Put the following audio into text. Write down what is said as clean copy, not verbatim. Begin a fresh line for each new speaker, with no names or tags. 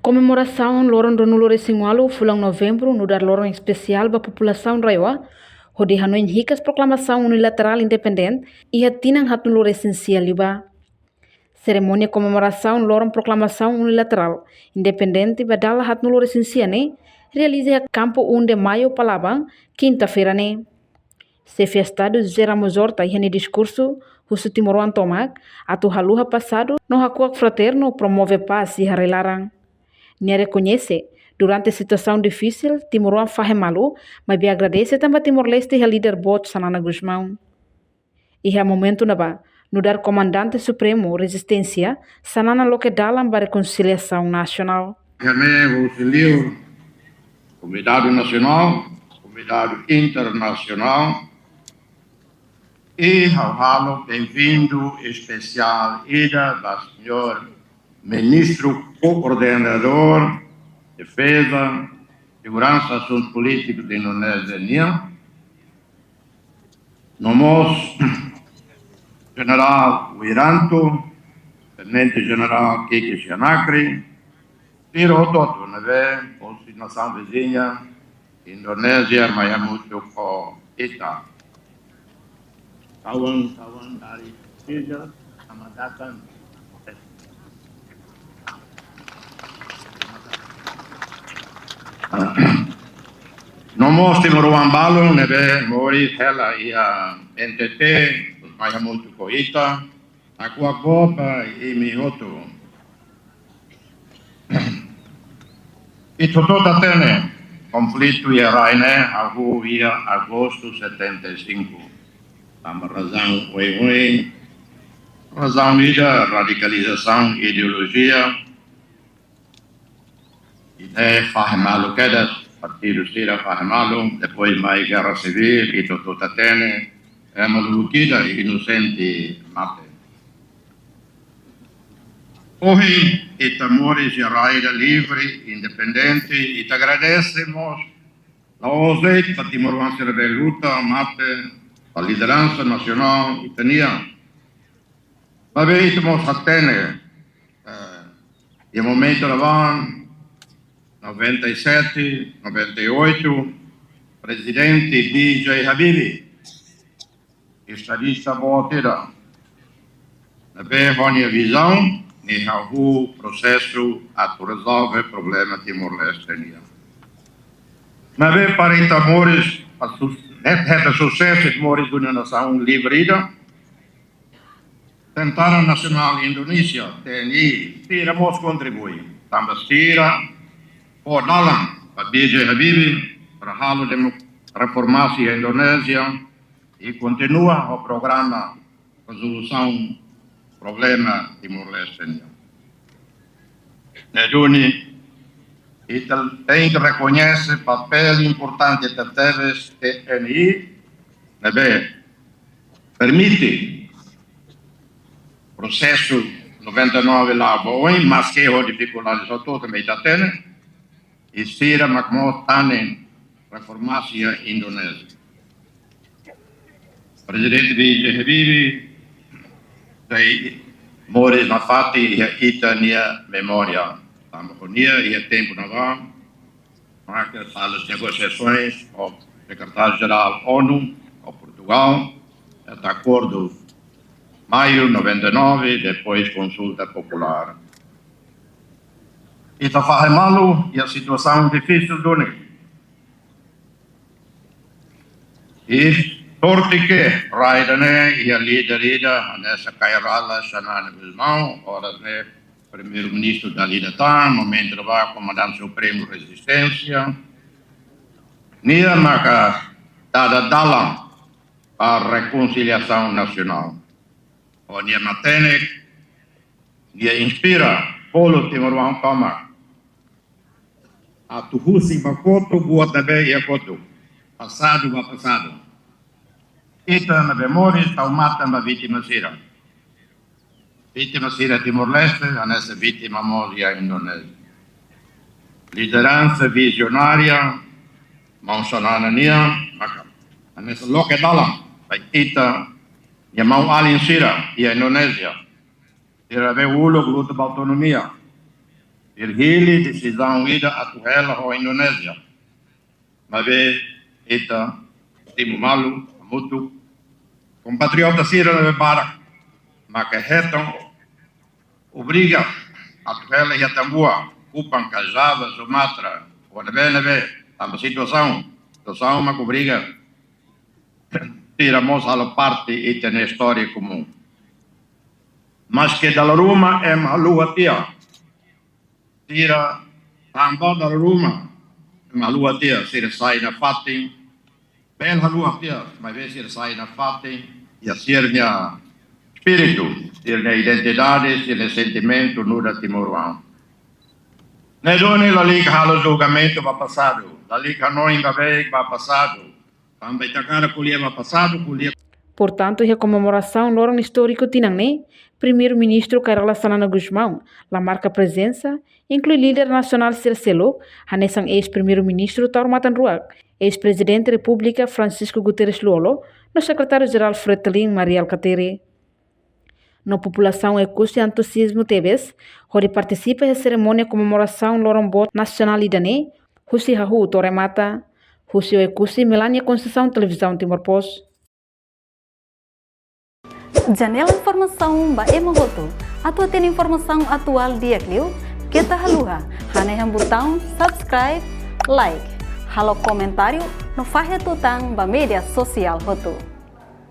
Comemoração lorong do Nulore Singualo, fulang novembro, no dar lorong especial para a população raiwa, onde Hanoi ricas proclamação unilateral independente e hatinang hat Nulore essencial liba. Cerimônia comemoração lorong proclamação unilateral independente badala hat Nulore essencial ne, realiza a campo 1 de maio palabang, quinta-feira ne. Se festado José Ramos Horta e no discurso, Russo Timoruan Tomac, atu haluha passado, no hakuak fraterno promove paz e harelarang. Nia reconhece, durante a situação difícil, Timoruan fahemalu, mas bem agradece também Timor-Leste e a líder Bot Sanana Guzmão. E é momento na ba, no dar comandante supremo resistência, Sanana loque dalam para reconciliação nacional.
Também auxilio, convidado nacional, convidado internacional, e ao bem-vindo especial ida da senhor Ministro Coordenador, Defesa, Segurança e Assuntos Políticos da Indonésia, nomos General Wiranto, Tenente General Kiki Sianakri, Tiro Toto, nação vizinha, Indonésia, Mayamutu Ko Ita. Kawan-kawan dari Indonesia, selamat datang. Nomos Timoruan Balo, nebe mori hela ia NTT, Mayamutu Ko Ita, aku akopa i mihoto. Ito tota tene, conflito ia raine, aku ia agosto 75. Tama razão razão ida radicalização ideologia, ideia fahemalo quedas, partido sira fahemalo, depois mais guerra civil, ito tota tene, maluquida e inocente mate. Hoje, Itamores e Raida livre, independente, e te agradecemos a você, para Timoruan ser de luta, mate, a liderança nacional italiana. Mas estamos até e momento lá 97, 98, presidente B.J. Habibie, estadista Boatira, na a visão e o processo a resolver o problema Timor-Leste. Mas para Itamores, het sucesso de Moris de nação livre, Tentara Nacional Indonesia, TNI, tiramos contribui. Também tira, por dalam, para B.J. Habibie, para halo de reformação Indonésia, e continua o programa de resolução do problema Timor-Leste. Neduni, e tem que reconhecer o papel importante da TNI, permite o processo 99 lá, mas que a dificuldade só toda também está tendo, e se a reformação indonésia. Presidente B.J. Habibie, sei, Moris na fati e Itania memória. Estamos com e é tempo na vão, marca as negociações com o secretário-geral ONU, com Portugal, este acordo maio 99, depois consulta popular. E está fazendo e a situação difícil do mundo. E torte que Raidane e a líder nessa cairala Sanana Guzmão, ora primeiro-ministro da Lidatan, momento de comandante supremo resistência, nia marca dada dalam para a reconciliação nacional. O nia matene, nia inspira polo Timoruan Tomac. A tuhusi bakoto buat nabe ia koto. Passado va passado. Ita na memória taumata na vítima sira. Vítima sira Timor-Leste, nessa vítima morria Indonésia. Liderança visionária, Mausanana nia, nessa loke dalam, ita, ia mau alin sira, ia Indonésia. Sira be ulo luta autonomia. Irhili decisão ida atuela ho Indonésia. Mabe ita Timo Malu, Mutu, compatriota Sira na Barak, maka hetong obriga atuela e Atambua, Kupang, Java, Sumatra, Wanabe, a situação uma obriga tiramos a parte e tem história comum. Mas que da Roma é malua tia, tira também da Roma malua tia, se sai na fatin, bem malua tia, mas vez se sai na fatin e a sirnya espírito, sirnya identidade, sirnya sentimento no da Timoruan. Nedone la liga halo julgamento va passado, la liga não ainda vai passado, também tá cara colher va passado, colher.
Portanto, a comemoração no ano histórico tinang primeiro-ministro Carla Sanana Guzmão, la marca presença, inclui líder nacional Circelo, hanesang ex-primeiro-ministro Tauro Matanruak, ex-presidente da República Francisco Guterres Luolo, no secretário-geral Fretilin Maria Alcatere. Na população ecus e entusiasmo tebes, onde participa da cerimônia comemoração Lorombot Nacional Idane, Husi Hahu Toremata, Husi Ekusi Melania Conceição Televisão Timor-Pos.
Janela Informação ba Emogoto. Atua tem informação atual dia Clio, kita haluha, haneham botão subscribe, like, halo comentário no faixa tutang ba media sosial hotu.